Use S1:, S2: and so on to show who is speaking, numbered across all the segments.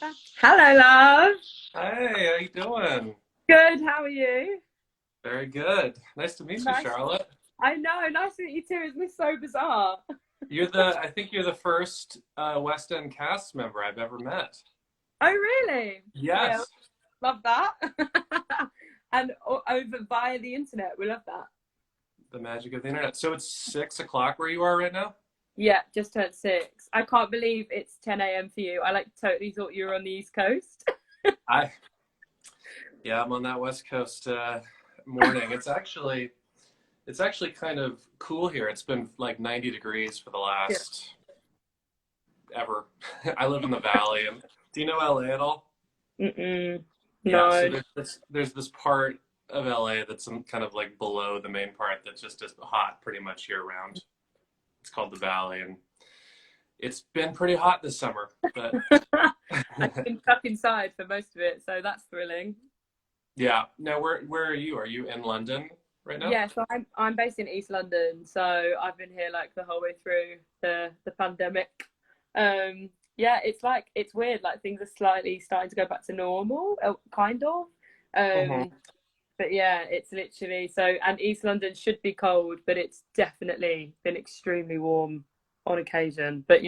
S1: Hello, love.
S2: Hey, how you doing?
S1: Good. How are you?
S2: Very good. Nice to meet you,
S1: Nice.
S2: Charlotte.
S1: I know. Nice to meet you too. Isn't this so bizarre?
S2: I think you're the first West End cast member I've ever met.
S1: Oh, really? Yeah,
S2: Yes,
S1: love that. And over via the internet, we love that.
S2: the magic of the internet. So it's 6 o'clock where you are right now?
S1: Yeah, just turned 6. I can't believe it's 10 a.m. for you. I like totally thought you were on the East Coast.
S2: I Yeah, I'm on that West Coast morning. It's actually kind of cool here. It's been like 90 degrees for the
S1: Yeah.
S2: last ever. I live in the valley, and do you know LA at all?
S1: Mm-mm.
S2: Yeah, so
S1: No.
S2: there's this part of LA that's kind of like below the main part that just is hot pretty much year round. It's called the Valley, and it's been pretty hot this summer. But
S1: I've been stuck inside for most of it, so that's thrilling.
S2: yeah, now where are you? Are you in London right now?
S1: Yeah, so I'm based in East London, so I've been here like the whole way through the pandemic. Yeah, it's like it's weird, like things are slightly starting to go back to normal, kind of.
S2: Hmm.
S1: Um, but yeah, it's literally so, and East London should be cold, but it's definitely been extremely warm on occasion. But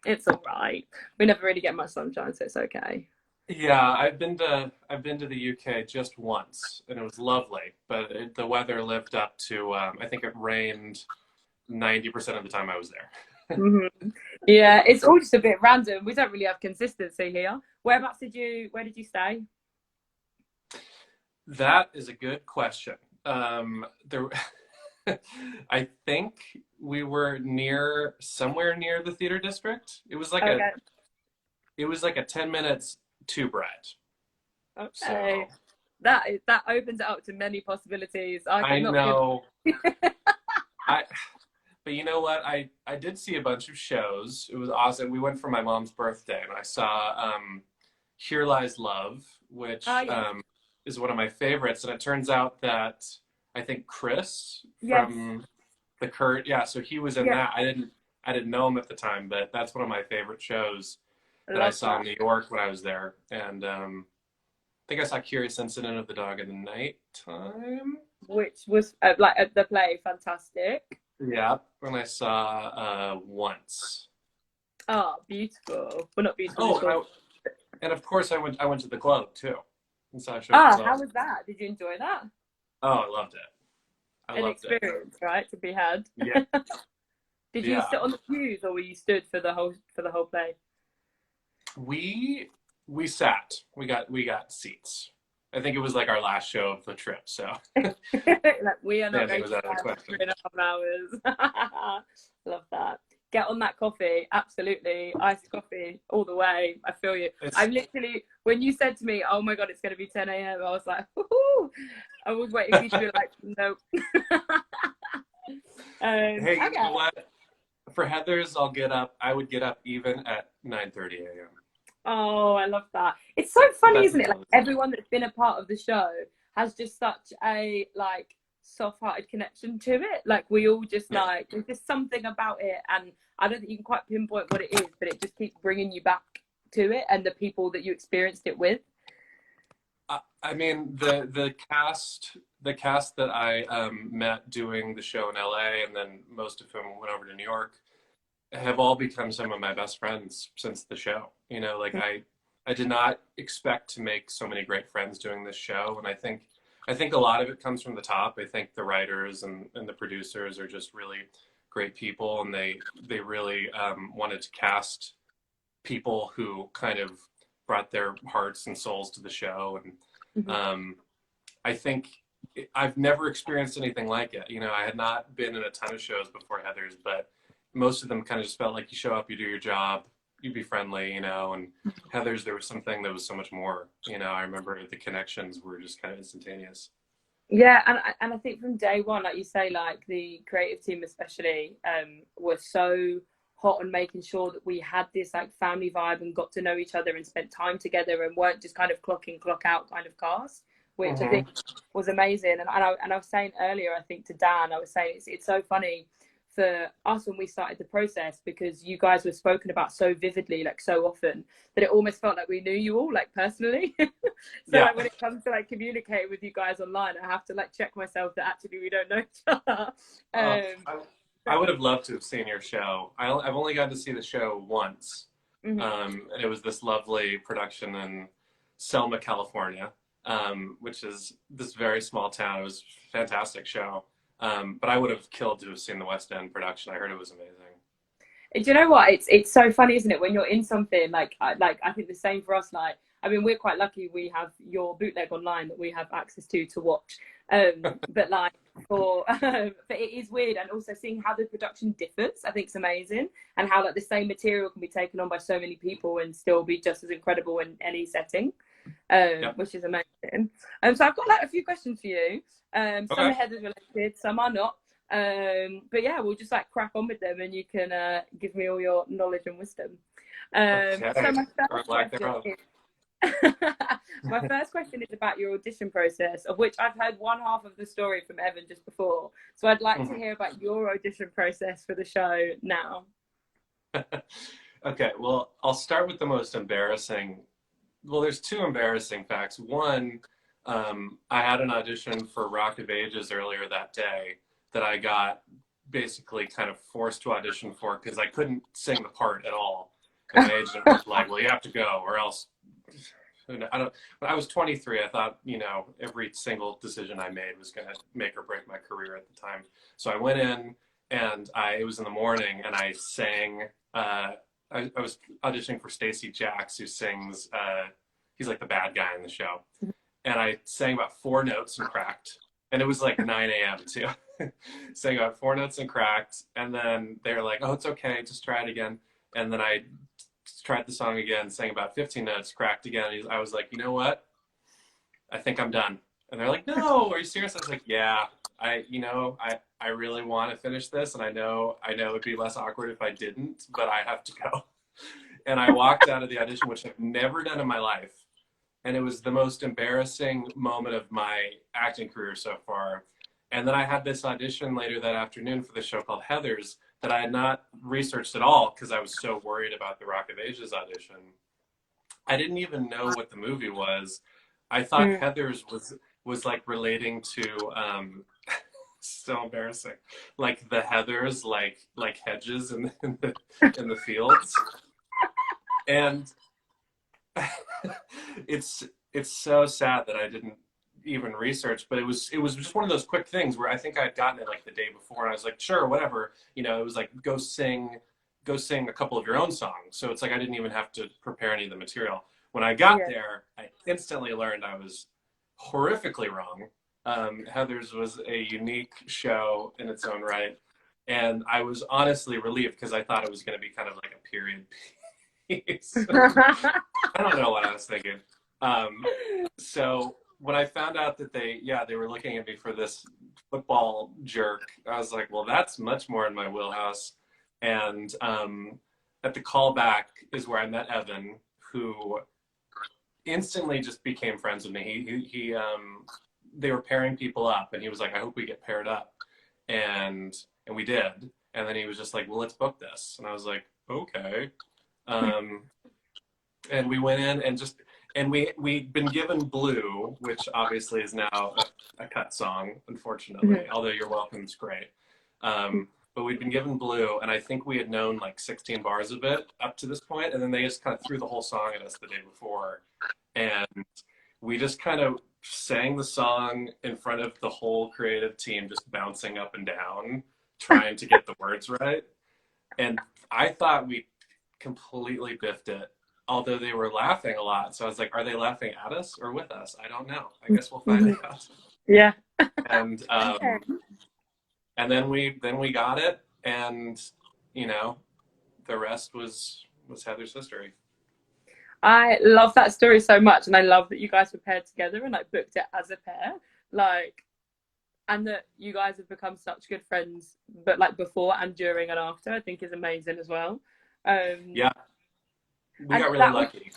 S1: it's all right. We never really get much sunshine, so it's okay.
S2: Yeah, I've been to the UK just once, and it was lovely. But the weather lived up to I think it rained 90% of the time I was there.
S1: Hmm. Yeah, it's all just a bit random. We don't really have consistency here. Where did you stay?
S2: That is a good question. There, I think we were somewhere near the theater district.
S1: Okay.
S2: It was like a 10 minutes to Brett.
S1: Okay.
S2: So
S1: That opens it up to many possibilities. I could
S2: I
S1: not be.
S2: know I, but you know what? I did see a bunch of shows. It was awesome. We went for my mom's birthday, and I saw Here Lies Love,
S1: Ah,
S2: which
S1: yes.
S2: is one of my favorites. And it turns out that I think Chris
S1: Yes.
S2: from the Kurt, yeah, so he was in
S1: Yeah.
S2: that. I didn't know him at the time, but that's one of my favorite shows
S1: I
S2: that I
S1: love
S2: saw in
S1: that.
S2: New York when I was there. And I think I saw Curious Incident of the Dog in the Nighttime.
S1: Which was like at the play, fantastic.
S2: Yeah, when I saw once.
S1: Oh, beautiful. Well, not beautiful,
S2: Oh,
S1: just gorgeous.
S2: and of course I went to the Globe too and saw a show at the
S1: Ah,
S2: Globe.
S1: how was that? Did you enjoy that?
S2: Oh, I loved it. I
S1: An
S2: loved it.
S1: experience, right, to be had.
S2: Yeah,
S1: Did you
S2: yeah.
S1: sit on the pews or were you stood for the whole play?
S2: We we sat. We got seats. I think it was like our last show of the trip, so
S1: Like, we are not
S2: standing
S1: going
S2: was
S1: to
S2: out of the
S1: stand for
S2: question.
S1: 3.5 hours. Love that. Get on that coffee. Absolutely. Iced coffee all the way. I feel you.
S2: It's
S1: I'm literally, when you said to me, oh my God, it's going to be 10 a.m., I was like, woohoo. I was waiting for you to be like, nope.
S2: Hey, you know
S1: Okay.
S2: what? For Heather's, I would get up even at 9:30 a.m.
S1: Oh, I love that. It's so funny,
S2: That's
S1: isn't it? Like
S2: how it's
S1: everyone that's been a part of the show has just such a like soft-hearted connection to it. Like we all just
S2: yeah.
S1: like there's just something about it, and I don't think you can quite pinpoint what it is, but it just keeps bringing you back to it and the people that you experienced it with.
S2: I mean the cast that I met doing the show in LA, and then most of whom went over to New York, have all become some of my best friends since the show. Like I did not expect to make so many great friends doing this show, and I think a lot of it comes from the top. I think the writers and the producers are just really great people, and they really wanted to cast people who kind of brought their hearts and souls to the show. And
S1: Mhm.
S2: um, I think I've never experienced anything like it. I had not been in a ton of shows before Heather's, but most of them kind of just felt like you show up, you do your job, you be friendly, and Heather's, there was something that was so much more. I remember the connections were just kind of instantaneous.
S1: Yeah, and I think from day one, like you say, like the creative team especially, was so hot on making sure that we had this like family vibe and got to know each other and spent time together and weren't just kind of clock in, clock out kind of cast, which I think
S2: Hmm.
S1: was amazing. And I was saying earlier, I think to Dan, I was saying it's so funny for us when we started the process, because you guys were spoken about so vividly, like so often, that it almost felt like we knew you all, like personally. So
S2: Yeah.
S1: like when it comes to like communicating with you guys online, I have to like check myself that actually we don't know each other.
S2: I would have loved to have seen your show. I've only gotten to see the show once.
S1: Mm-hmm.
S2: And it was this lovely production in Selma, California, which is this very small town. It was a fantastic show. But I would have killed to have seen the West End production. I heard it was amazing.
S1: Do you know what? It's so funny, isn't it? When you're in something like I think the same for us. Like, I mean, we're quite lucky. We have your bootleg online that we have access to watch. But like but it is weird, and also seeing how the production differs, I think, is amazing, and how like the same material can be taken on by so many people and still be just as incredible in any setting, which is amazing. So I've got like a few questions for you. Some are Heather's related, some are not. But yeah, we'll just like crack on with them, and you can give me all your knowledge and wisdom. So my first question is about your audition process, of which I've heard one half of the story from Evan just before. So I'd like to hear about your audition process for the show now.
S2: Okay, well, I'll start with the most embarrassing. Well, there's two embarrassing facts. One, I had an audition for Rock of Ages earlier that day that I got basically kind of forced to audition for because I couldn't sing the part at all. And my agent was like, well, you have to go or else. When I was 23, I thought, you know, every single decision I made was going to make or break my career at the time. So I went in, and it was in the morning, and I sang. I was auditioning for Stacey Jacks, who sings. He's like the bad guy in the show, and I sang about 4 notes and cracked. And it was like 9 a.m. too. Sang about 4 notes and cracked, and then they were like, "Oh, it's okay, just try it again." And then I tried the song again, sang about 15 notes, cracked again. I was like, you know what? I think I'm done. And they're like, no, are you serious? I was like, yeah, I really want to finish this. And I know it'd be less awkward if I didn't, but I have to go. And I walked out of the audition, which I've never done in my life. And it was the most embarrassing moment of my acting career so far. And then I had this audition later that afternoon for the show called Heather's that I had not researched at all because I was so worried about the Rock of Ages audition. I didn't even know what the movie was. I thought Heather's was like relating to so embarrassing, like the heathers, like hedges in the fields, and it's so sad that I didn't even research, but it was just one of those quick things where I think I'd gotten it like the day before, and I was like, sure, whatever, you know. It was like go sing a couple of your own songs, so it's like I didn't even have to prepare any of the material. When I got there, I instantly learned I was horrifically wrong. Heather's was a unique show in its own right, and I was honestly relieved because I thought it was going to be kind of like a period piece. I don't know what I was thinking. So when I found out that they were looking at me for this football jerk, I was like, well, that's much more in my wheelhouse. And at the callback is where I met Evan, who instantly just became friends with me. He they were pairing people up, and he was like, I hope we get paired up. And we did. And then he was just like, well, let's book this. And I was like, okay. And we went in and we'd been given Blue, which obviously is now a cut song, unfortunately, although You're Welcome is great. But we'd been given Blue, and I think we had known like 16 bars of it up to this point, and then they just kind of threw the whole song at us the day before. And we just kind of sang the song in front of the whole creative team, just bouncing up and down, trying to get the words right. And I thought we completely biffed it, although they were laughing a lot. So I was like, are they laughing at us or with us? I don't know. I guess we'll find out.
S1: Yeah.
S2: And then we got it, and you know, the rest was Heather's history.
S1: I love that story so much, and I love that you guys were paired together and like booked it as a pair, like, and that you guys have become such good friends, but like before and during and after, I think is amazing as well.
S2: Yeah, we got really lucky.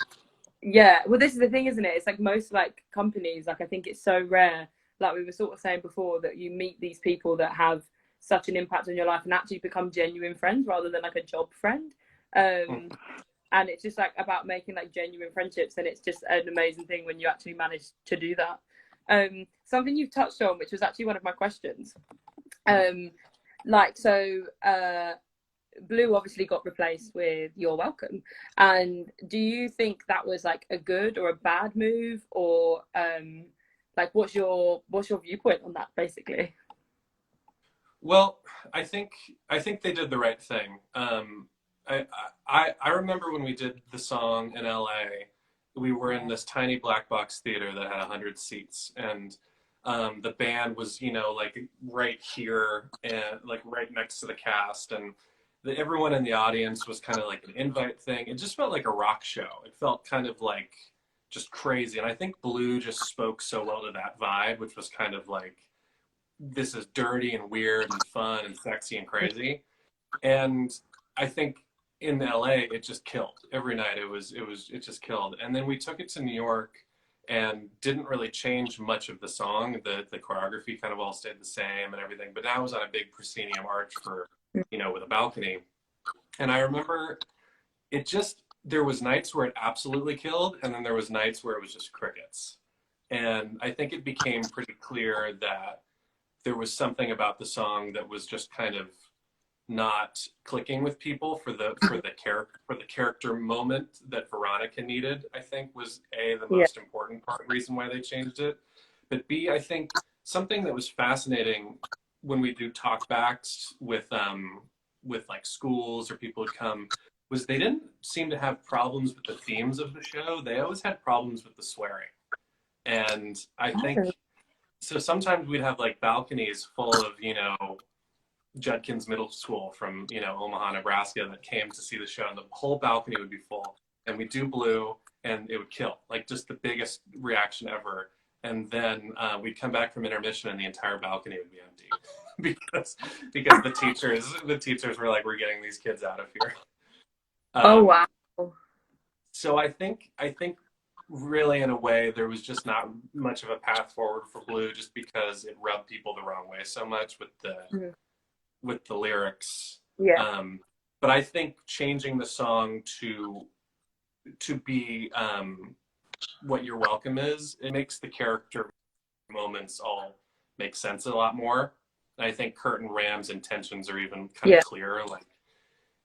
S1: Yeah, well, this is the thing, isn't it? It's like most like companies, like I think it's so rare, like we were sort of saying before, that you meet these people that have such an impact on your life and actually become genuine friends rather than like a job friend. And it's just like about making like genuine friendships, and it's just an amazing thing when you actually manage to do that. Something you've touched on, which was actually one of my questions, Blue obviously got replaced with You're Welcome, and do you think that was like a good or a bad move, or like what's your viewpoint on that basically?
S2: Well, I think they did the right thing. I remember when we did the song in LA, we were in this tiny black box theater that had 100 seats, and the band was, you know, like right here and like right next to the cast, and everyone in the audience was kind of like an invite thing. It just felt like a rock show. It felt kind of like just crazy, and I think Blue just spoke so well to that vibe, which was kind of like, this is dirty and weird and fun and sexy and crazy. And I think in LA it just killed every night. It just killed. And then we took it to New York and didn't really change much of the song. The choreography kind of all stayed the same and everything, but now it was on a big proscenium arch for, you know, with a balcony. And I remember it just, there was nights where it absolutely killed, and then there was nights where it was just crickets. And I think it became pretty clear that there was something about the song that was just kind of not clicking with people for the character moment that Veronica needed. I think was the most important reason why they changed it. But B, I think something that was fascinating when we do talkbacks with like schools or people who come, was they didn't seem to have problems with the themes of the show. They always had problems with the swearing. And I think, so sometimes we'd have like balconies full of, you know, Judkins Middle School from, you know, Omaha, Nebraska that came to see the show, and the whole balcony would be full. And we'd do Blue and it would kill, like just the biggest reaction ever. And then we'd come back from intermission and the entire balcony would be empty because the teachers were like, we're getting these kids out of here.
S1: Oh, wow.
S2: So I think really in a way there was just not much of a path forward for Blue, just because it rubbed people the wrong way so much with the lyrics. But I think changing the song to be what You're Welcome is, it makes the character moments all make sense a lot more. And I think Kurt and Ram's intentions are even kind of clearer, like,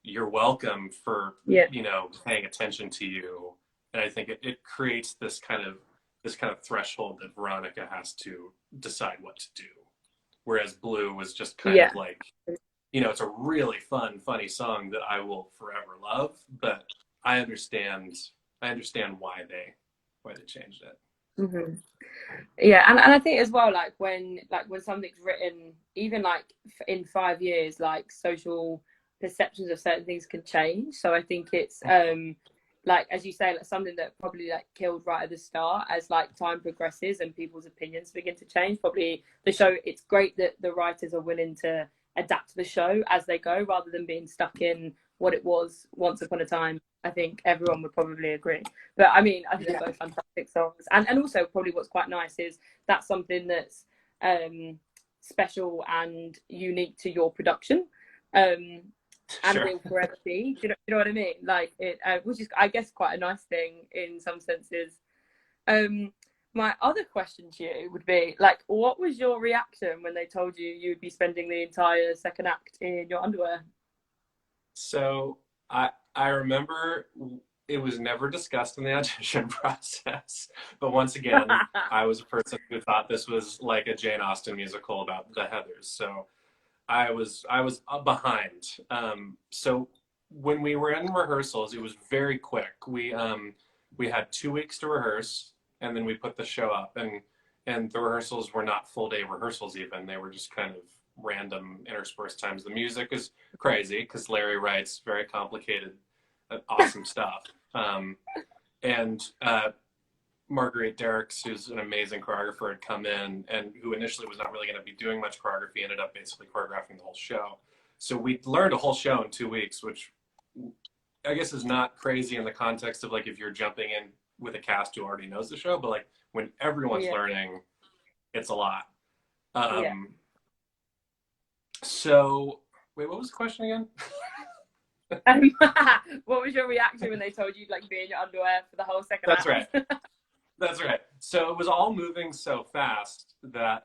S2: you're welcome for you know, paying attention to you. And I think it creates this kind of threshold that Veronica has to decide what to do. Whereas Blue was just kind of like, you know, it's a really fun, funny song that I will forever love, but I understand why they changed it.
S1: Yeah, and I think as well, like when something's written, even like in 5 years, like social perceptions of certain things can change. So I think it's like, as you say, like something that probably like killed right at the start, as like time progresses and people's opinions begin to change, probably the show, it's great that the writers are willing to adapt the show as they go rather than being stuck in what it was once upon a time. I think everyone would probably agree. But I mean, I think they're both fantastic songs, and also probably what's quite nice is that's something that's special and unique to your production, and will forever be. Do you know what I mean? Like it, which is, I guess, quite a nice thing in some senses. My other question to you would be, like, what was your reaction when they told you you'd be spending the entire second act in your underwear?
S2: So I remember it was never discussed in the audition process, but once again, I was a person who thought this was like a Jane Austen musical about the Heathers. So I was behind. So when we were in rehearsals, it was very quick. We had 2 weeks to rehearse, and then we put the show up, and the rehearsals were not full day rehearsals even. They were just kind of random interspersed times. The music is crazy because Larry writes very complicated, awesome stuff. And Marguerite Derricks, who's an amazing choreographer, had come in, and who initially was not really going to be doing much choreography, ended up basically choreographing the whole show. So we learned a whole show in 2 weeks, which I guess is not crazy in the context of like if you're jumping in with a cast who already knows the show, but like when everyone's learning, it's a lot. So, wait, what was the question again?
S1: What was your reaction when they told you like be in your underwear for the whole second
S2: That's
S1: act?
S2: right. That's right. So it was all moving so fast that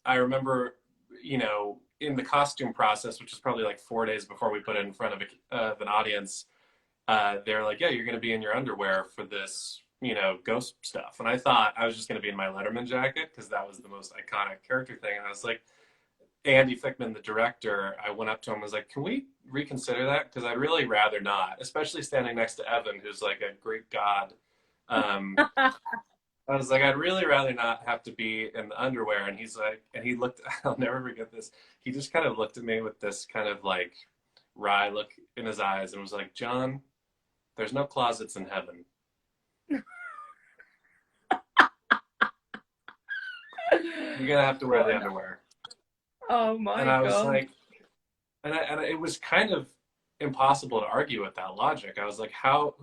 S2: I remember, you know, in the costume process, which is probably like 4 days before we put it in front of an audience, they're like, yeah, you're going to be in your underwear for this, you know, ghost stuff. And I thought I was just going to be in my Letterman jacket because that was the most iconic character thing. And I was like, Andy Fickman, the director, I went up to him and was like, can we reconsider that? Because I'd really rather not, especially standing next to Evan, who's like a Greek god. I was like, I'd really rather not have to be in the underwear. And he's like, and he looked, I'll never forget this. He just kind of looked at me with this kind of like wry look in his eyes and was like, John, there's no closets in heaven. You're going to have to wear the underwear.
S1: Oh my God.
S2: And I was like, and it was kind of impossible to argue with that logic. I was like, how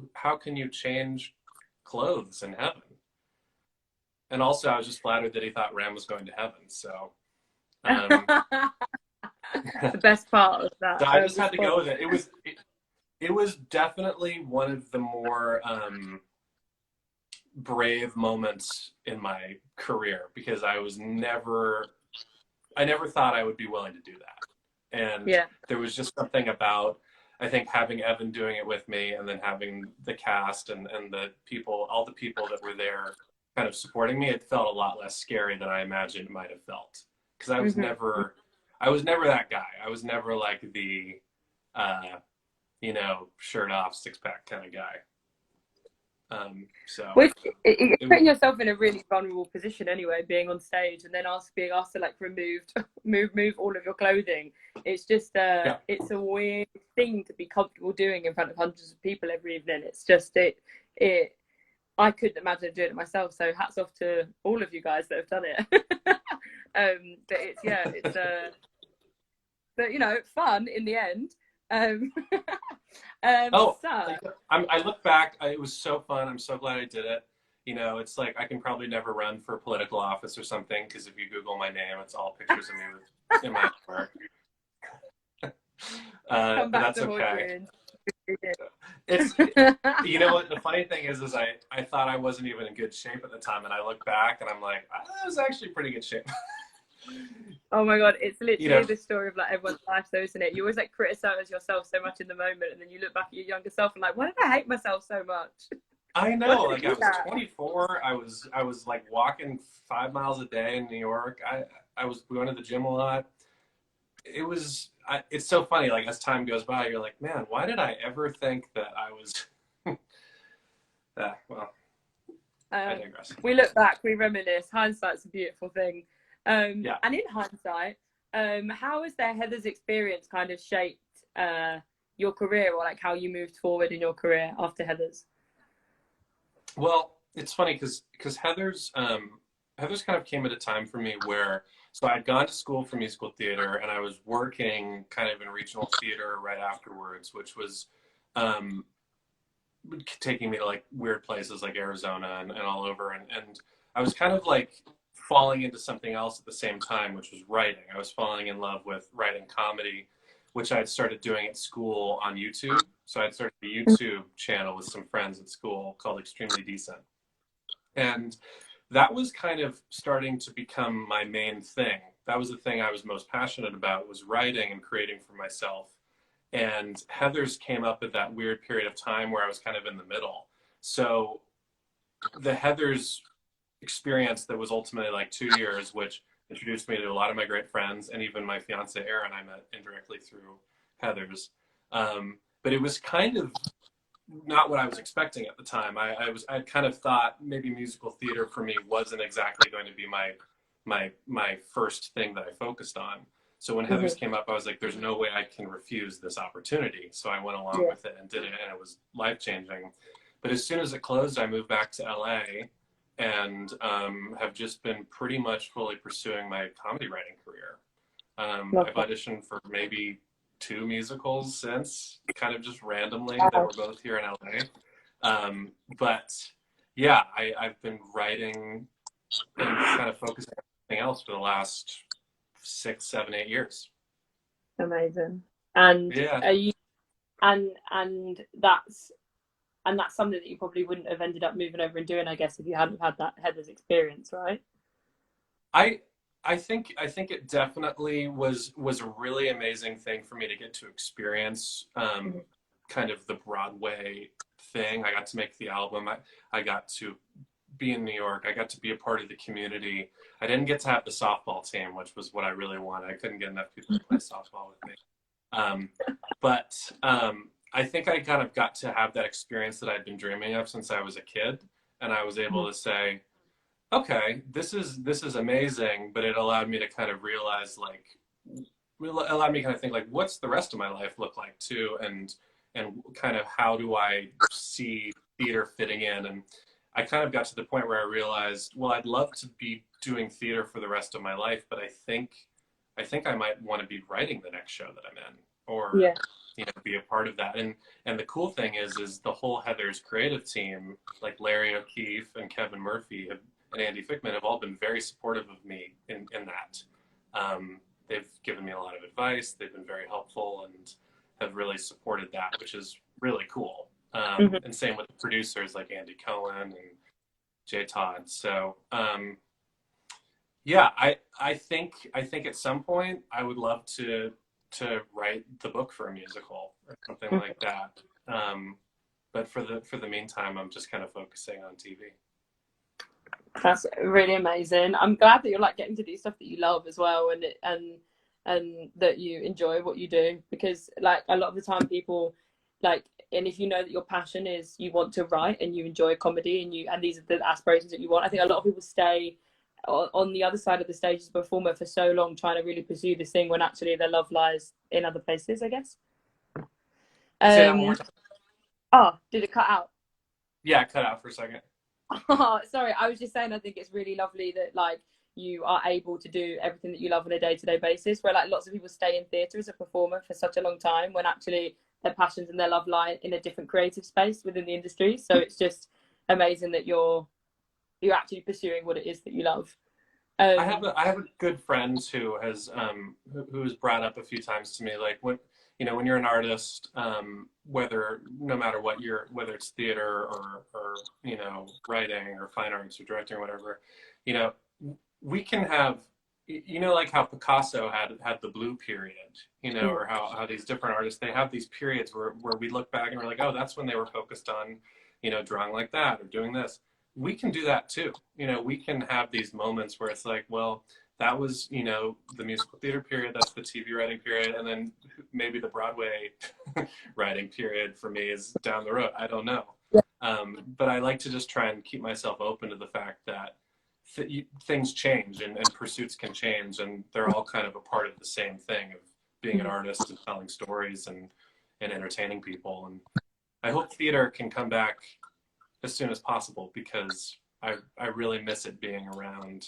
S2: can you change clothes in heaven? And also, I was just flattered that he thought Ram was going to heaven. So,
S1: the best part of that.
S2: So I just had to go with it. It was definitely one of the more brave moments in my career because I never thought I would be willing to do that. And there was just something about, I think, having Evan doing it with me and then having the cast and the people, all the people that were there kind of supporting me, it felt a lot less scary than I imagined it might have felt. Because I was never that guy. I was never like the, you know, shirt off, six pack kind of guy. So
S1: which you're putting yourself in a really vulnerable position anyway, being on stage and then being asked to like move all of your clothing. It's just it's a weird thing to be comfortable doing in front of hundreds of people every evening. It's just I couldn't imagine doing it myself. So hats off to all of you guys that have done it. But it's but you know, fun in the end.
S2: I look back, it was so fun. I'm so glad I did it. You know, it's like I can probably never run for political office or something because if you Google my name, it's all pictures of me in my work. But that's okay. It's, you know what the funny thing is I thought I wasn't even in good shape at the time, and I look back and I'm like, I was actually pretty good shape.
S1: Oh my God, it's literally the story of like everyone's life, though, isn't it? You always like criticize yourself so much in the moment, and then you look back at your younger self and like, why did I hate myself so much?
S2: I know, like I was 24. I was like walking 5 miles a day in New York. I was going to the gym a lot. It's so funny. Like as time goes by, you're like, man, why did I ever think that I was? Well, I digress.
S1: We look back, we reminisce. Hindsight's a beautiful thing. And in hindsight, how has their Heather's experience kind of shaped your career, or like how you moved forward in your career after Heather's?
S2: Well, it's funny because Heather's kind of came at a time for me where, so I'd gone to school for musical theater and I was working kind of in regional theater right afterwards, which was taking me to like weird places like Arizona and all over. And I was kind of like falling into something else at the same time, which was writing. I was falling in love with writing comedy, which I'd started doing at school on YouTube. So I'd started a YouTube channel with some friends at school called Extremely Decent. And that was kind of starting to become my main thing. That was the thing I was most passionate about, was writing and creating for myself. And Heather's came up at that weird period of time where I was kind of in the middle. So the Heather's experience that was ultimately like 2 years, which introduced me to a lot of my great friends, and even my fiance Erin I met indirectly through Heather's. But it was kind of not what I was expecting at the time. I kind of thought maybe musical theater for me wasn't exactly going to be my first thing that I focused on. So when Heather's came up, I was like, there's no way I can refuse this opportunity. So I went along with it and did it, and it was life-changing. But as soon as it closed, I moved back to LA and have just been pretty much fully pursuing my comedy writing career. I've auditioned for maybe 2 musicals since, kind of just randomly, that were both here in LA. But yeah, I've been writing and kind of focusing on something else for the last 6, 7, 8 years.
S1: Amazing. And
S2: Yeah.
S1: are you and that's something that you probably wouldn't have ended up moving over and doing, I guess, if you hadn't had that Heather's experience, right?
S2: I I think it definitely was a really amazing thing for me to get to experience kind of the Broadway thing. I got to make the album. I got to be in New York. I got to be a part of the community. I didn't get to have the softball team, which was what I really wanted. I couldn't get enough people to play softball with me. But I think I kind of got to have that experience that I'd been dreaming of since I was a kid. And I was able to say, okay, this is amazing, but it allowed me to kind of realize, like, allowed me to kind of think, like, what's the rest of my life look like too, and kind of how do I see theater fitting in. And I kind of got to the point where I realized, well, I'd love to be doing theater for the rest of my life, but I think I might want to be writing the next show that I'm in, or
S1: Yeah.
S2: be a part of that. And the cool thing is the whole Heather's creative team, like Larry O'Keefe and Kevin Murphy and Andy Fickman, have all been very supportive of me in that. They've given me a lot of advice. They've been very helpful and have really supported that, which is really cool. And same with the producers like Andy Cohen and Jay Todd. So yeah, I think at some point I would love to write the book for a musical or something like that. But for the meantime, I'm just kind of focusing on TV.
S1: That's really amazing. I'm glad that you're like getting to do stuff that you love as well, and that you enjoy what you do, because like a lot of the time people like, and if you know that your passion is you want to write and you enjoy comedy and these are the aspirations that you want, I think a lot of people stay on the other side of the stage as a performer for so long trying to really pursue this thing when actually their love lies in other places, I guess.
S2: Say that one more time.
S1: Oh, did it cut out?
S2: Yeah, it cut out for a second.
S1: Oh, sorry, I was just saying I think it's really lovely that like you are able to do everything that you love on a day-to-day basis, where like lots of people stay in theatre as a performer for such a long time when actually their passions and their love lie in a different creative space within the industry. So it's just amazing that you're actually pursuing what it is that you love.
S2: I have a good friend who has brought up a few times to me, like, when you're an artist, whether it's theater or writing or fine arts or directing or whatever, we can have, like how Picasso had the blue period, or how these different artists, they have these periods where we look back and we're like, oh, that's when they were focused on, drawing like that or doing this. We can do that too. We can have these moments where it's like, well, that was, the musical theater period, that's the TV writing period, and then maybe the Broadway writing period for me is down the road. I don't know. But I like to just try and keep myself open to the fact that things change and pursuits can change, and they're all kind of a part of the same thing of being an artist and telling stories and entertaining people. And I hope theater can come back as soon as possible, because I really miss it being around.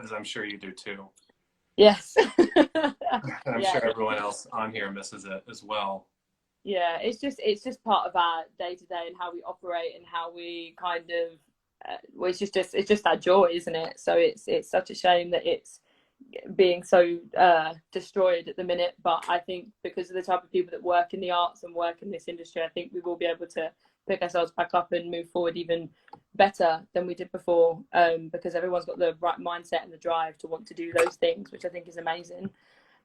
S2: As I'm sure you do too.
S1: Yes.
S2: I'm sure everyone else on here misses it as well.
S1: Yeah, it's just part of our day to day and how we operate and how we kind of well, it's just our joy, isn't it? So it's such a shame that it's being so destroyed at the minute. But I think because of the type of people that work in the arts and work in this industry, I think we will be able to pick ourselves back up and move forward even better than we did before, because everyone's got the right mindset and the drive to want to do those things, which I think is amazing.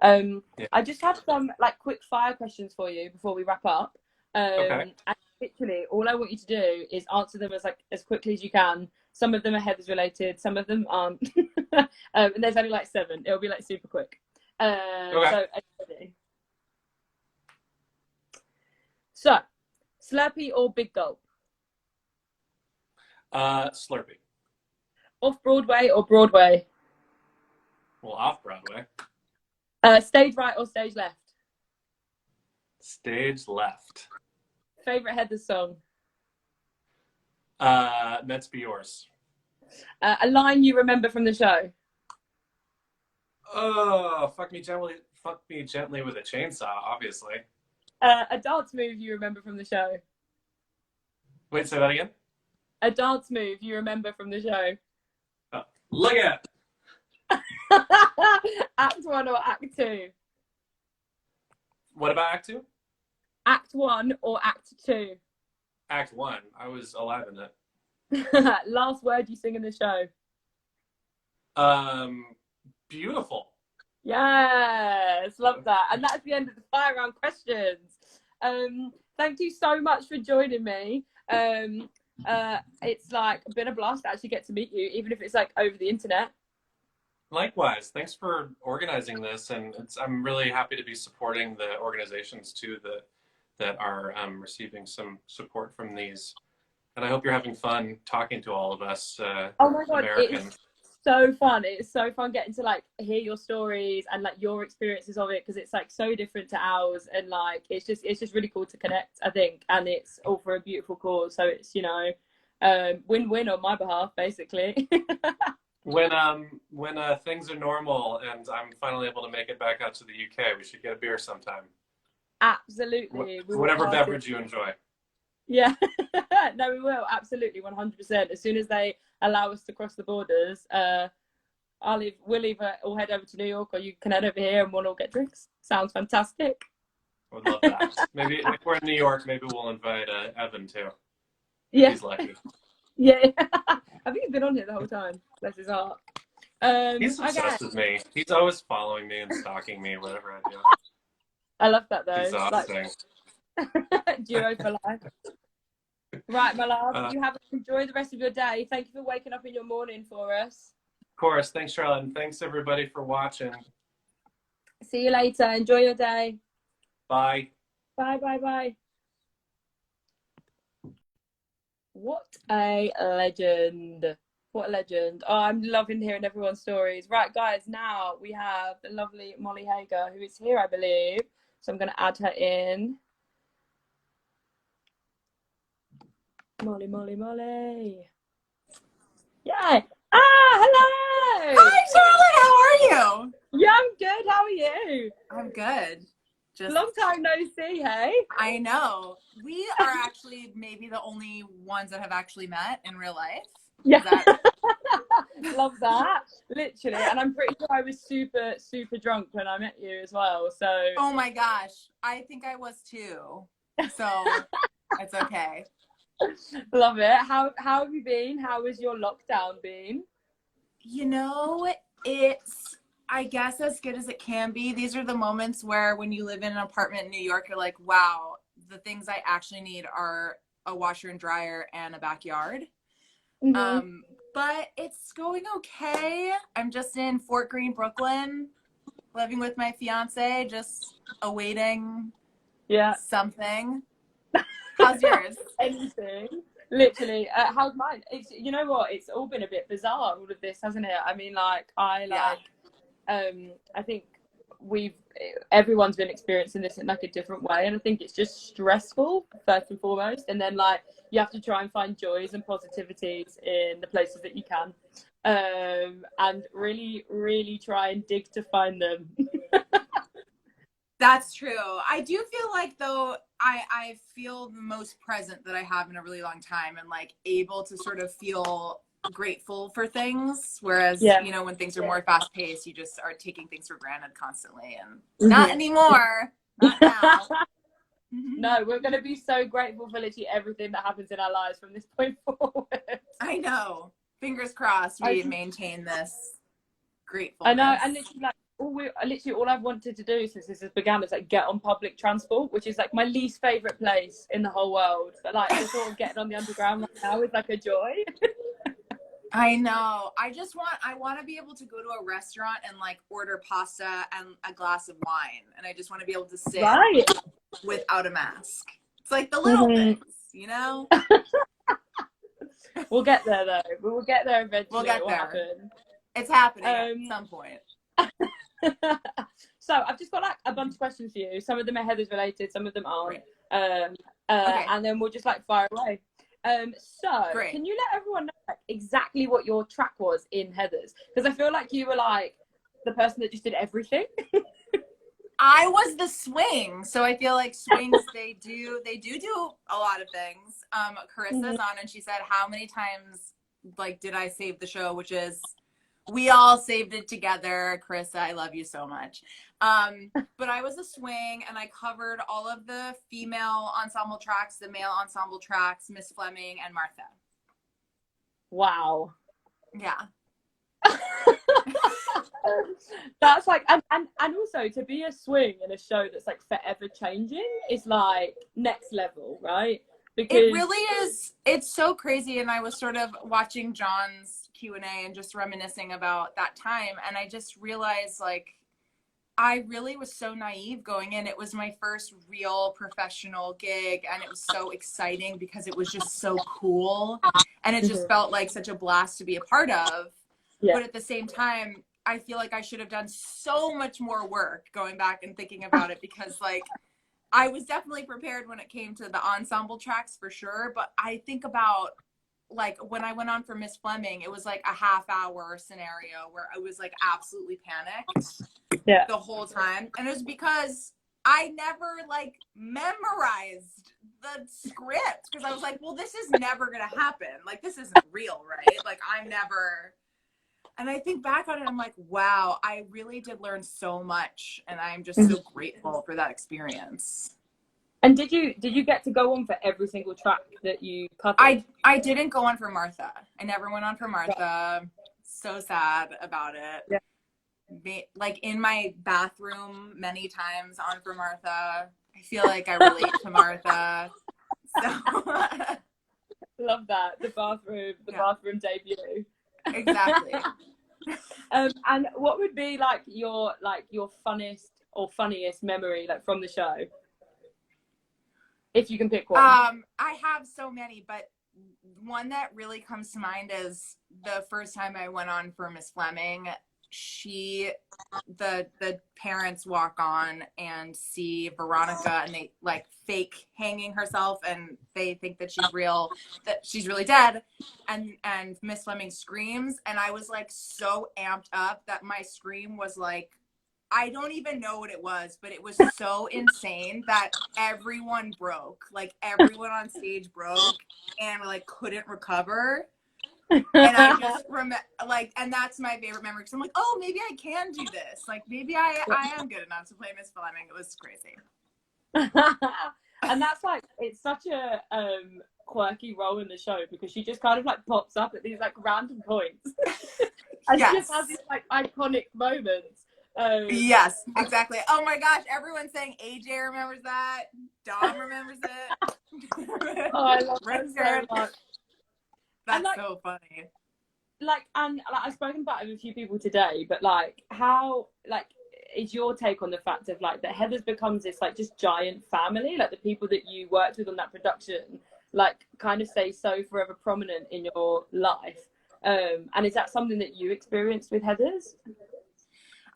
S1: I just have some like quick fire questions for you before we wrap up.
S2: Okay.
S1: And literally all I want you to do is answer them as quickly as you can. Some of them are Heather's related, some of them aren't. And there's only like 7. It'll be like super quick. Okay. So are you ready? So Slurpee or Big Gulp?
S2: Slurpee.
S1: Off Broadway or Broadway?
S2: Well, off Broadway.
S1: Stage right or stage left?
S2: Stage left.
S1: Favorite Heather song?
S2: Meant to Be Yours.
S1: A line you remember from the show?
S2: Oh, fuck me gently with a chainsaw, obviously.
S1: A dance move you remember from the show?
S2: Wait, say that again?
S1: A dance move you remember from the show?
S2: Look at
S1: Act 1 or Act 2?
S2: What about Act 2?
S1: Act 1 or Act 2?
S2: Act 1. I was alive in it.
S1: Last word you sing in the show.
S2: Beautiful.
S1: Yes, love that. And that's the end of the fire round questions. Thank you so much for joining me. It's like been a blast to actually get to meet you, even if it's like over the internet.
S2: Likewise. Thanks for organizing this, and I'm really happy to be supporting the organizations too that are receiving some support from these. And I hope you're having fun talking to all of us
S1: oh my God,
S2: Americans.
S1: it's so fun. It's so fun getting to like hear your stories and like your experiences of it, because it's like so different to ours, and like it's just really cool to connect, I think, and it's all for a beautiful cause. So it's, you know, win-win on my behalf, basically.
S2: When things are normal and I'm finally able to make it back out to the UK, we should get a beer sometime.
S1: Absolutely.
S2: Whatever beverage you enjoy.
S1: Yeah. No, we will. Absolutely. 100%. As soon as they allow us to cross the borders, we'll either all head over to New York, or you can head over here and we'll all get drinks. Sounds fantastic.
S2: I would love that. Maybe if we're in New York, maybe we'll invite Evan too.
S1: Yeah.
S2: He's lucky.
S1: Yeah. I think he's been on here the whole time. Bless his heart.
S2: He's obsessed with me. He's always following me and stalking me, whatever I do.
S1: I love that though.
S2: Exhausting.
S1: Like, duo for life. Right, my love. You enjoy the rest of your day. Thank you for waking up in your morning for us.
S2: Of course. Thanks, Charlotte. And thanks, everybody, for watching.
S1: See you later. Enjoy your day.
S2: Bye.
S1: Bye, bye, bye. What a legend. What a legend. Oh, I'm loving hearing everyone's stories. Right, guys, now we have the lovely Molly Hager, who is here, I believe. So I'm going to add her in. Molly, Molly, Molly. Yeah. Hello.
S3: Hi, Charlotte. How are you?
S1: Yeah, I'm good. How are you?
S3: I'm good. Just
S1: long time no see, hey?
S3: I know. We are actually maybe the only ones that have actually met in real life.
S1: Yeah. Love that. Literally. And I'm pretty sure I was super, super drunk when I met you as well. So.
S3: Oh my gosh. I think I was too. So it's okay.
S1: Love it. How have you been? How has your lockdown been?
S3: You know, it's, I guess, as good as it can be. These are the moments where when you live in an apartment in New York, you're like, wow, the things I actually need are a washer and dryer and a backyard. Mm-hmm. But it's going okay. I'm just in Fort Greene, Brooklyn, living with my fiance, just awaiting something. How's yours?
S1: Anything. Literally. How's mine? It's, you know what? It's all been a bit bizarre, all of this, hasn't it? I mean, like, I think everyone's been experiencing this in like a different way, and I think it's just stressful first and foremost, and then like you have to try and find joys and positivities in the places that you can, and really, really try and dig to find them.
S3: That's true. I do feel like, though, I feel the most present that I have in a really long time, and like able to sort of feel grateful for things, whereas you know, when things are more fast paced, you just are taking things for granted constantly, and not anymore. Not now.
S1: No, we're going to be so grateful for literally everything that happens in our lives from this point forward.
S3: I know. Fingers crossed we maintain this gratefulness.
S1: I know, and literally, like, all I've wanted to do since this has began is like get on public transport, which is like my least favorite place in the whole world. But like the sort of getting on the underground right now is like a joy.
S3: I know. I want to be able to go to a restaurant and like order pasta and a glass of wine, and I just want to be able to sit without a mask. It's like the little things, you know.
S1: We'll get there though. We will get there eventually.
S3: We'll get there.
S1: Happen.
S3: It's happening at some point.
S1: So I've just got like a bunch of questions for you. Some of them are Heather's related, some of them aren't. Okay. And then we'll just like fire away. Great. Can you let everyone know like, exactly what your track was in Heather's? Because I feel like you were like the person that just did everything.
S3: I was the swing, so I feel like swings they do a lot of things. Carissa's on, and she said, how many times like did I save the show, which is We all saved it together. Carissa, I love you so much. But I was a swing, and I covered all of the female ensemble tracks, the male ensemble tracks, Miss Fleming and Martha.
S1: Wow.
S3: Yeah.
S1: That's like, and also to be a swing in a show that's like forever changing is like next level, right? Because
S3: it really is. It's so crazy. And I was sort of watching Jon's Q&A and just reminiscing about that time, and I just realized, like, I really was so naive going in. It was my first real professional gig, and it was so exciting because it was just so cool, and it just felt like such a blast to be a part of. Yeah. But at the same time, I feel like I should have done so much more work going back and thinking about it, because like I was definitely prepared when it came to the ensemble tracks for sure. But I think about like when I went on for Miss Fleming, it was like a half-hour scenario where I was like absolutely panicked the whole time. And it was because I never like memorized the script, because I was like, well, this is never going to happen. Like, this isn't real, right? Like, I'm never... And I think back on it, I'm like, wow, I really did learn so much, and I'm just so grateful for that experience.
S1: And did you get to go on for every single track that you covered?
S3: I didn't go on for Martha. I never went on for Martha. So sad about it. Yeah. Like in my bathroom many times on for Martha. I feel like I relate to Martha. So
S1: love that. The bathroom debut.
S3: Exactly.
S1: And what would be like your funnest or funniest memory like from the show, if you can pick one?
S3: I have so many, but one that really comes to mind is the first time I went on for Miss Fleming. The parents walk on and see Veronica, and they like fake hanging herself, and they think that she's real, that she's really dead, and Miss Fleming screams, and I was like so amped up that my scream was like, I don't even know what it was, but it was so insane that everyone broke, like everyone on stage broke and like couldn't recover. And I just remember, like, and that's my favorite memory, because I'm like, oh, maybe I can do this. Like, maybe I am good enough to play Miss Fleming. It was crazy.
S1: And that's like, it's such a quirky role in the show, because she just kind of like pops up at these like random points. And she just has these like iconic moments.
S3: Yes, exactly. Oh my gosh, everyone's saying AJ remembers that. Dom remembers it.
S1: Oh, I love that so much.
S3: That's like, so funny.
S1: Like, and like, I've spoken about it with a few people today, but like, how like is your take on the fact of like that Heathers becomes this like just giant family? Like the people that you worked with on that production, like kind of stay so forever prominent in your life. And is that something that you experienced with Heathers?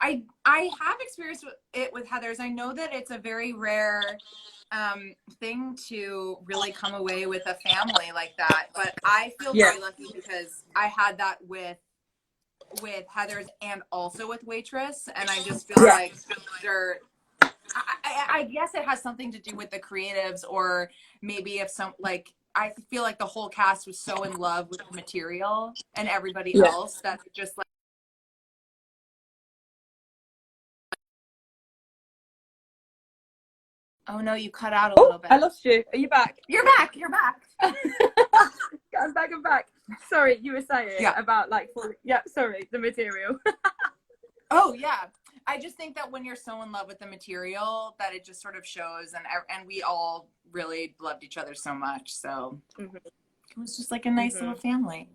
S3: I have experienced it with Heathers. I know that it's a very rare thing to really come away with a family like that, but I feel very lucky because I had that with Heathers and also with Waitress, and I just feel like they're I guess it has something to do with the creatives, or maybe if some, like, I feel like the whole cast was so in love with the material and everybody else that it just like, oh no, you cut out a little bit.
S1: I lost you. Are you back?
S3: You're back. You're back.
S1: I'm back. I'm back. Sorry, you were saying about like, the material.
S3: Oh yeah. I just think that when you're so in love with the material, that it just sort of shows, and we all really loved each other so much. So it was just like a nice little family.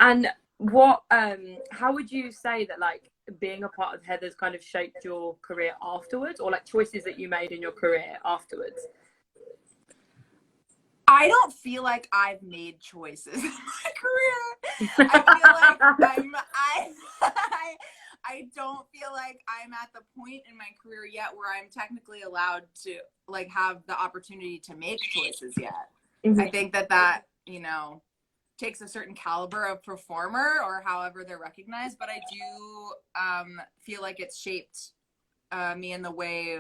S1: And what, how would you say that like being a part of Heathers kind of shaped your career afterwards, or like choices that you made in your career afterwards?
S3: I don't feel like I've made choices in my career. I feel like I don't feel like I'm at the point in my career yet where I'm technically allowed to like have the opportunity to make choices yet. I think that, you know, takes a certain caliber of performer, or however they're recognized, but I do feel like it's shaped me in the way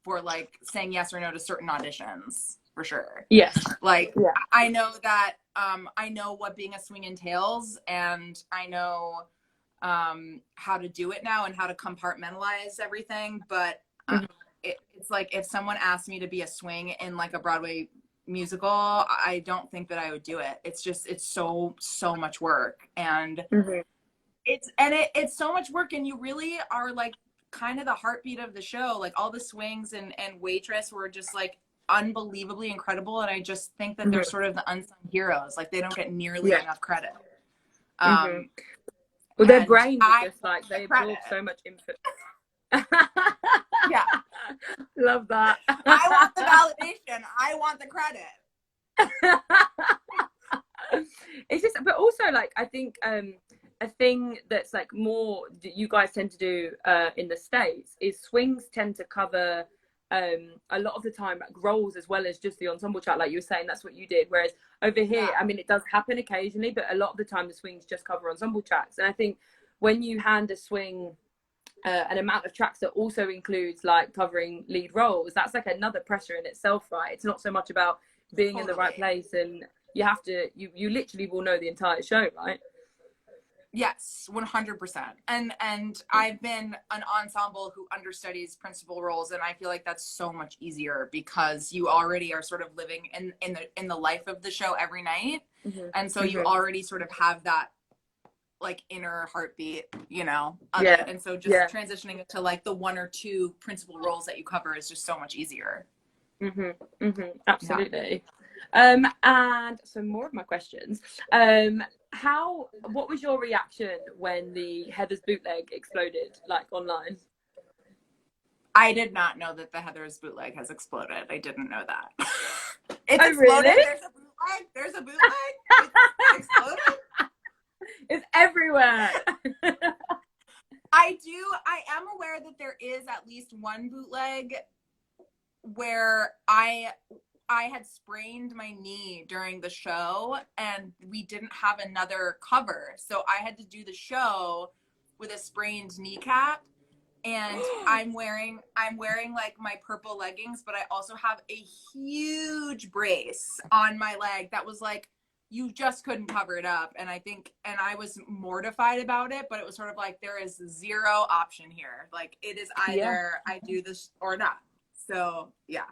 S3: for like saying yes or no to certain auditions. for sure.
S1: Yes.
S3: Like,
S1: Yeah.
S3: I know that, I know what being a swing entails, and I know how to do it now and how to compartmentalize everything. But it's like, if someone asked me to be a swing in like a Broadway musical, I don't think that I would do it. It's just, it's so much work, and it's so much work, and you really are like kind of the heartbeat of the show. Like, all the swings and waitress were just like unbelievably incredible, and I just think that they're sort of the unsung heroes. Like, they don't get nearly enough credit.
S1: Well, their brains are just like, they absorb so much input.
S3: Yeah.
S1: Love that.
S3: I want the validation. I want the credit.
S1: It's just, but also like, I think a thing that's like more that you guys tend to do in the States is swings tend to cover a lot of the time like roles as well as just the ensemble track, like you were saying. That's what you did, whereas over here, I mean, it does happen occasionally, but a lot of the time the swings just cover ensemble tracks. And I think when you hand a swing an amount of tracks that also includes like covering lead roles, that's like another pressure in itself, right? It's not so much about being in the right place, and you have to, you literally will know the entire show, right?
S3: Yes, 100%. And I've been an ensemble who understudies principal roles, and I feel like that's so much easier because you already are sort of living in the life of the show every night. And so you already sort of have that like inner heartbeat, you know, of it. And so just transitioning it to like the one or two principal roles that you cover is just so much easier.
S1: Absolutely. And so more of my questions. What was your reaction when the Heather's bootleg exploded, like online?
S3: I did not know that the Heather's bootleg has exploded. I didn't know that. It's exploded.
S1: Really?
S3: There's a bootleg. There's a bootleg. It's exploded.
S1: It's everywhere.
S3: I am aware that there is at least one bootleg where I had sprained my knee during the show, and we didn't have another cover. So I had to do the show with a sprained kneecap, and I'm wearing like my purple leggings, but I also have a huge brace on my leg that was like, you just couldn't cover it up. And I was mortified about it, but it was sort of like, there is zero option here. Like, it is either I do this or not. So yeah.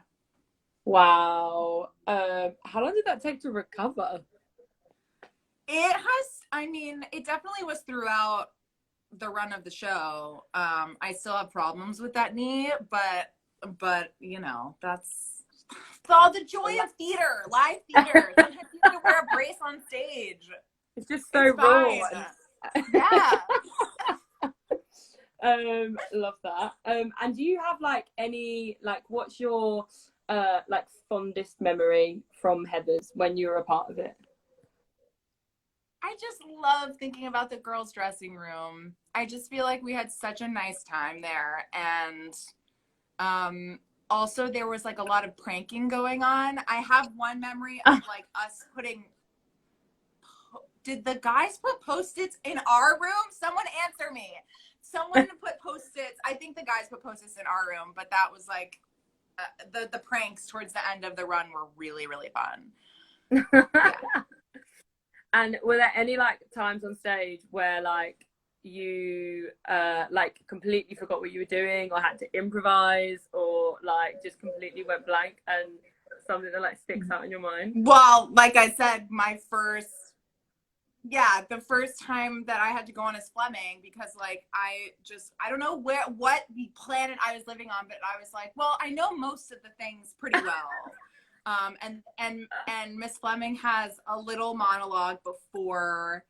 S1: Wow. How long did that take to recover?
S3: It definitely was throughout the run of the show. I still have problems with that knee, but you know, that's all the joy of theater, live theater. Sometimes you have to wear a brace on stage.
S1: It's just so raw.
S3: Yeah.
S1: Love that. And do you have like any, like, what's your like fondest memory from Heather's when you were a part of it?
S3: I just love thinking about the girls' dressing room. I just feel like we had such a nice time there. And also there was like a lot of pranking going on. I have one memory of like us did the guys put Post-its in our room? Someone answer me. Someone put Post-its. I think the guys put Post-its in our room, but that was like, the pranks towards the end of the run were really, really fun. Yeah.
S1: And were there any like times on stage where like you like completely forgot what you were doing, or had to improvise, or like just completely went blank, and something that like sticks out in your mind?
S3: Well, like I said, the first time that I had to go on as Fleming, because like I don't know what planet I was living on, but I was like, well, I know most of the things pretty well. And Miss Fleming has a little monologue before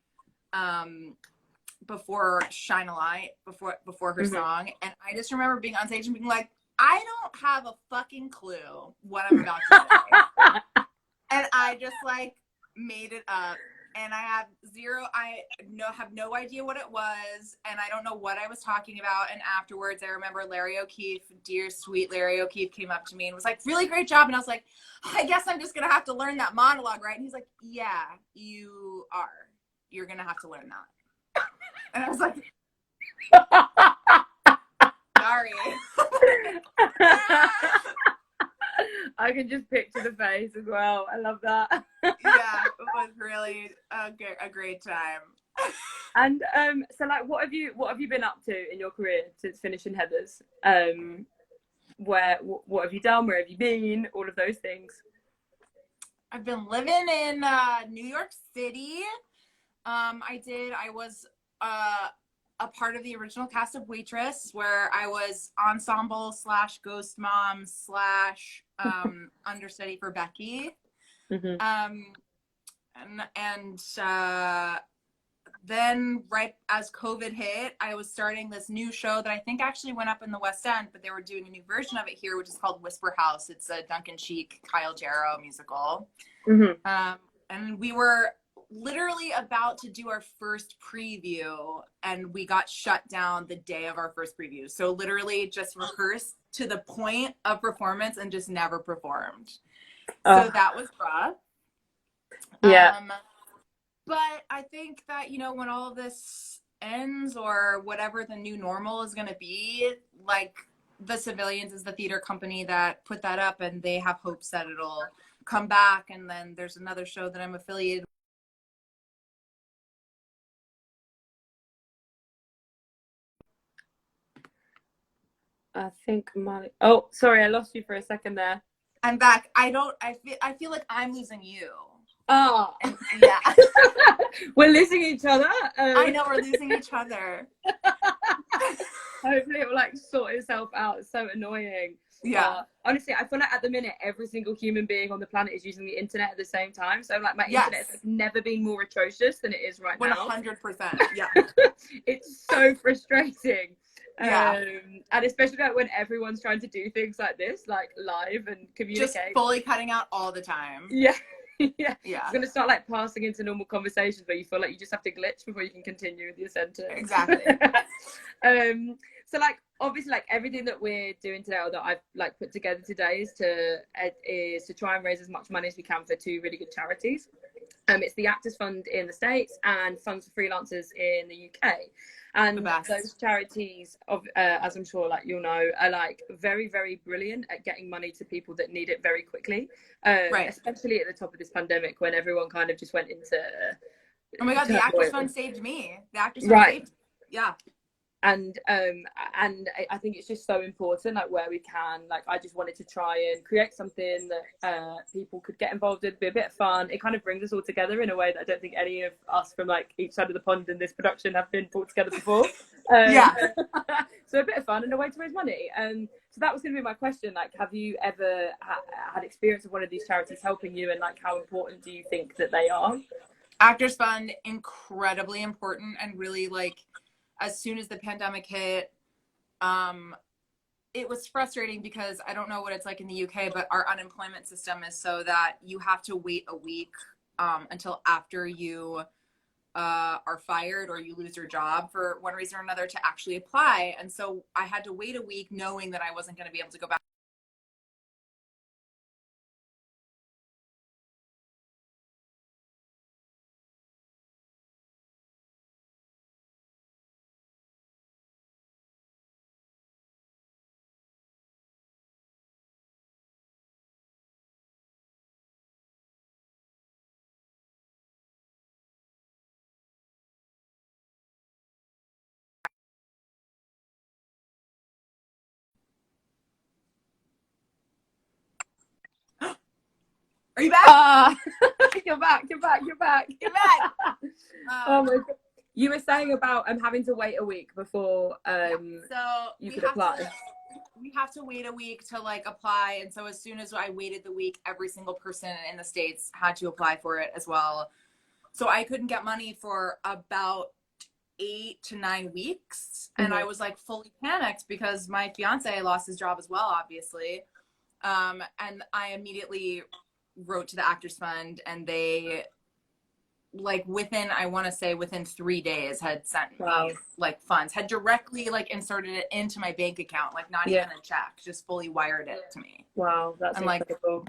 S3: Shine a Light, before her song, and I just remember being on stage and being like, I don't have a fucking clue what I'm about to say. And I just like made it up. And I have no idea what it was, and I don't know what I was talking about. And afterwards, I remember Larry O'Keefe, dear sweet Larry O'Keefe, came up to me and was like, really great job. And I was like, I guess I'm just gonna have to learn that monologue, right? And he's like, yeah, you are. You're gonna have to learn that. And I was like, sorry.
S1: I can just picture the face as well. I love that.
S3: Yeah, it was really a great time.
S1: And so like what have you been up to in your career since finishing Heathers? What have you done? Where have you been? All of those things.
S3: I've been living in New York City. I was a part of the original cast of Waitress, where I was ensemble / ghost mom / understudy for Becky.
S1: Mm-hmm.
S3: Then right as COVID hit, I was starting this new show that I think actually went up in the West End, but they were doing a new version of it here, which is called Whisper House. It's a Duncan Sheik, Kyle Jarrow musical.
S1: Mm-hmm.
S3: And we were literally about to do our first preview, and we got shut down the day of our first preview. So literally just rehearsed to the point of performance and just never performed. So that was rough.
S1: Yeah.
S3: But I think that, you know, when all of this ends, or whatever the new normal is going to be, like, The Civilians is the theater company that put that up, and they have hopes that it'll come back. And then there's another show that I'm affiliated with.
S1: I think Molly. Oh, sorry, I lost you for a second there.
S3: I'm back. I feel like I'm losing you.
S1: Oh,
S3: yeah.
S1: We're losing each other.
S3: I know, we're losing each other.
S1: Hopefully it will like sort itself out. It's so annoying.
S3: Yeah.
S1: Honestly, I feel like at the minute every single human being on the planet is using the internet at the same time. So like my internet has never been more atrocious than it is right now.
S3: 100%. Yeah.
S1: It's so frustrating.
S3: Yeah.
S1: And especially like when everyone's trying to do things like this, like live and communicate.
S3: Just fully cutting out all the time.
S1: Yeah. Yeah.
S3: Yeah.
S1: It's gonna start like passing into normal conversations where you feel like you just have to glitch before you can continue with your sentence.
S3: Exactly.
S1: So like obviously like everything that we're doing today, or that I've like put together today, is to try and raise as much money as we can for two really good charities. It's the Actors Fund in the States and Funds for Freelancers in the UK. And those charities, as I'm sure like you'll know, are like very, very brilliant at getting money to people that need it very quickly. Right. Especially at the top of this pandemic, when everyone kind of just went into.
S3: Oh my God, the Actors Fund saved me. The Actors Fund saved me. Yeah.
S1: And I think it's just so important, like where we can, like I just wanted to try and create something that people could get involved in, be a bit of fun. It kind of brings us all together in a way that I don't think any of us from like each side of the pond in this production have been brought together before. So a bit of fun and a way to raise money. So that was going to be my question. Like, have you ever had experience of one of these charities helping you, and like how important do you think that they are?
S3: Actors Fund, incredibly important, and really like, as soon as the pandemic hit, it was frustrating because I don't know what it's like in the UK, but our unemployment system is so that you have to wait a week until after you are fired or you lose your job for one reason or another to actually apply. And so I had to wait a week knowing that I wasn't going to be able to go back. Are you back?
S1: You're back. Oh my God. You were saying about having to wait a week before you could apply.
S3: We have to wait a week to like apply. And so as soon as I waited the week, every single person in the States had to apply for it as well. So I couldn't get money for about 8 to 9 weeks. Mm-hmm. And I was like fully panicked because my fiance lost his job as well, obviously. And I immediately wrote to the Actors Fund, and they like within 3 days had sent me like funds, had directly like inserted it into my bank account, like not even a check, just fully wired it to me.
S1: Wow, that's incredible.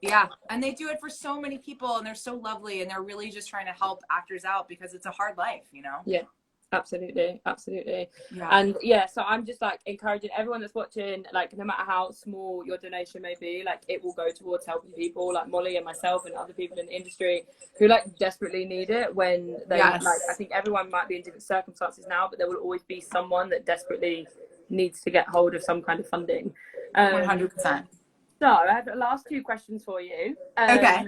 S3: Yeah, and they do it for so many people, and they're so lovely, and they're really just trying to help actors out because it's a hard life, you know.
S1: Yeah. Absolutely, absolutely.
S3: Yeah.
S1: And yeah, so I'm just like encouraging everyone that's watching, like no matter how small your donation may be, like it will go towards helping people like Molly and myself and other people in the industry who like desperately need it when they
S3: Yes.
S1: like, I think everyone might be in different circumstances now, but there will always be someone that desperately needs to get hold of some kind of funding.
S3: 100%.
S1: So I have the last two questions for you.
S3: Okay.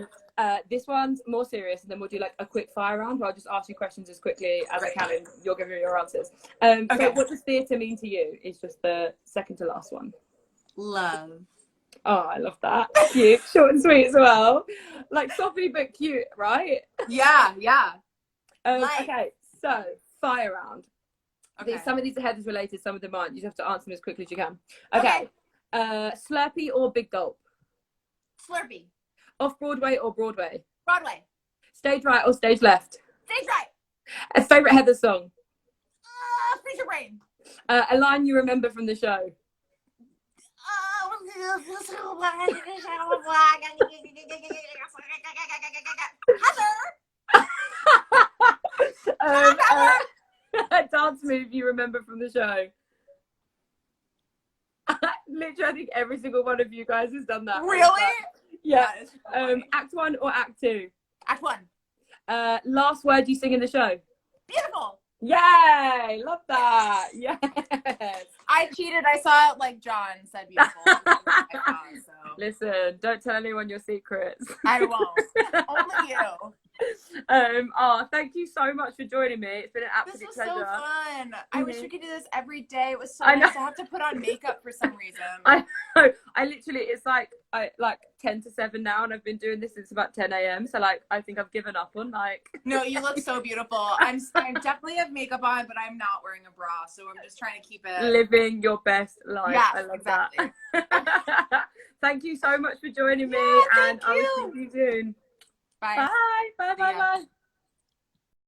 S1: This one's more serious, and then we'll do like a quick fire round where I'll just ask you questions as quickly as I can, and you'll give me your answers. So what does theatre mean to you? Is just the second to last one.
S3: Love.
S1: Oh, I love that. Cute, short and sweet as well. Like soppy but cute, right?
S3: Yeah, yeah.
S1: Okay, so fire round.
S3: Okay.
S1: Some of these are headers related, some of them aren't. You just have to answer them as quickly as you can. Okay. Slurpee or Big Gulp?
S3: Slurpee.
S1: Off Broadway or Broadway?
S3: Broadway. Stage
S1: right or stage left?
S3: Stage right.
S1: A favourite Heather song?
S3: Freeze Your Brain.
S1: A line you remember from the show? A dance move you remember from the show? Literally, I think every single one of you guys has done that.
S3: Really?
S1: Yeah. Act 1 or Act 2?
S3: Act 1.
S1: Last word you sing in the show?
S3: Beautiful.
S1: Yay! Love that. Yes.
S3: I cheated. I saw it like Jon said beautiful. So.
S1: Listen, don't tell anyone your secrets.
S3: I won't. Only you.
S1: Thank you so much for joining me. It's been an absolute pleasure.
S3: This was so fun. I wish we could do this every day. It was so nice to have to put on makeup for some reason.
S1: I know. I literally, it's like 10 to 7 now, and I've been doing this since about 10 a.m. So like, I think I've given up on like. No,
S3: you look so beautiful. I definitely have makeup on, but I'm not wearing a bra, so I'm just trying to keep it.
S1: Living your best life.
S3: Yeah,
S1: I love
S3: exactly.
S1: that. Thank you so much for joining me, and I will see you soon.
S3: Bye.
S1: Bye. Bye. Bye. Bye.